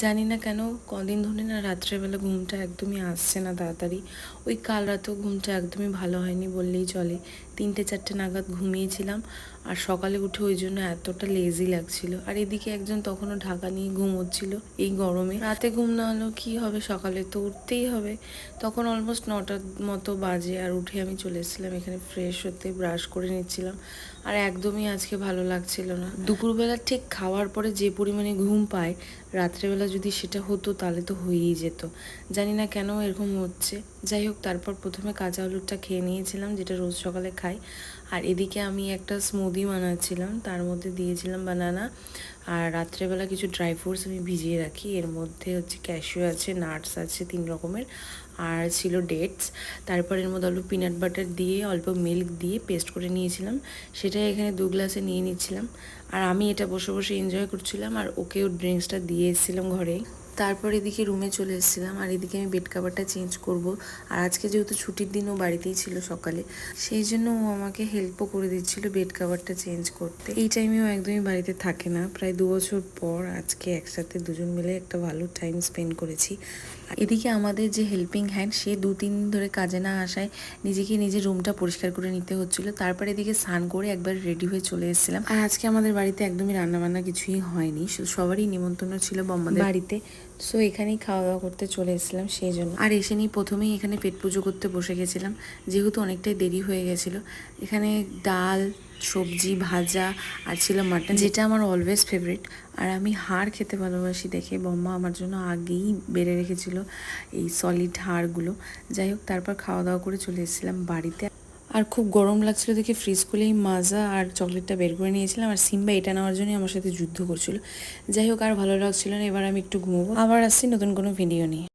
জানি না কেন কদিন ধরে না রাত্রেবেলা ঘুমটা একদমই আসছে না তাড়াতাড়ি। ওই কাল রাতেও ঘুমটা একদমই ভালো হয়নি বললেই চলে। 3টে 4টে নাগাদ ঘুমিয়েছিলাম আর সকালে উঠে ওই জন্য এতটা লেজি লাগছিল। আর এদিকে একজন তখনও ঢাকা নিয়ে ঘুমোচ্ছিল এই গরমে। রাতে ঘুম না হলেও কী হবে, সকালে তো উঠতেই হবে। তখন অলমোস্ট 9টার মতো বাজে আর উঠে আমি চলে এসেছিলাম এখানে ফ্রেশ হতে, ব্রাশ করে নিচ্ছিলাম। আর একদমই আজকে ভালো লাগছিল না। দুপুরবেলা ঠিক খাওয়ার পরে যে পরিমাণে ঘুম পায়, রাত্রেবেলা যদি সেটা হতো তাহলে তো হয়েই যেত। জানি না কেন এরকম হচ্ছে। যাই হোক, তারপর প্রথমে কাঁচা হলুদটা খেয়ে নিয়েছিলাম, যেটা রোজ সকালে খাই। আর এদিকে আমি একটা স্মুদি বানাচ্ছিলাম, তার মধ্যে দিয়েছিলাম বানানা। আর রাত্রেবেলা কিছু ড্রাই ফ্রুটস আমি ভিজিয়ে রাখি, এর মধ্যে হচ্ছে ক্যাশিউ আছে, নাটস আছে 3 রকমের, আর ছিল ডেটস। তারপর এর মধ্যে অল্প পিনাট বাটার দিয়ে অল্প মিল্ক দিয়ে পেস্ট করে নিয়েছিলাম, সেটাই এখানে 2 গ্লাসে নিয়ে নিচ্ছিলাম। আর আমি এটা বসে বসে এনজয় করছিলাম আর ওকেও ড্রিঙ্কসটা দিয়ে এসেছিলাম ঘরেই। তারপর এদিকে রুমে চলে এসেছিলাম আর এদিকে আমি বেড কাভারটা চেঞ্জ করব। আর আজকে যেহেতু ছুটির দিন, ও বাড়িতেই ছিল সকালে, সেই জন্য ও আমাকে হেল্পও করে দিচ্ছিল বেড কাভারটা চেঞ্জ করতে। এই টাইমেও একদমই বাড়িতে থাকে না, প্রায় 2 বছর পর আজকে একসাথে দুজন মিলে একটা ভালো টাইম স্পেন্ড করেছি। এদিকে আমাদের যে হেল্পিং হ্যান্ড, সে 2-3 দিন ধরে কাজে না আসায় নিজেকে নিজের রুমটা পরিষ্কার করে নিতে হচ্ছিল। তারপর এদিকে স্নান করে একবার রেডি হয়ে চলে এসেছিলাম। আর আজকে আমাদের বাড়িতে একদমই রান্নাবান্না কিছুই হয়নি, সবারই নিমন্ত্রণ ছিল বম্মাদের বাড়িতে। সো এখানেই খাওয়া দাওয়া করতে চলে এসেছিলাম সেই জন্য। আর এসে নিয়ে প্রথমেই এখানে পেট পুজো করতে বসে গেছিলাম, যেহেতু অনেকটাই দেরি হয়ে গেছিলো। এখানে ডাল, সবজি, ভাজা আর ছিল মাটন, যেটা আমার অলওয়েজ ফেভারিট। আর আমি হাড় খেতে ভালোবাসি দেখে বম্মা আমার জন্য আগেই বেড়ে রেখেছিল এই সলিড হাড়গুলো। যাই হোক, তারপর খাওয়া দাওয়া করে চলে এসেছিলাম বাড়িতে। আর খুব গরম লাগছিল দেখে ফ্রিজ খুলেই মাজা আর চকলেটটা বের করে নিয়েছিলাম। আর সিম্বা এটা নেওয়ার জন্যই আমার সাথে যুদ্ধ করছিল। যাই হোক, আর ভালো লাগছিল না, এবার আমি একটু ঘুমোবো। আবার আসছি নতুন কোনো ভিডিও নিয়ে।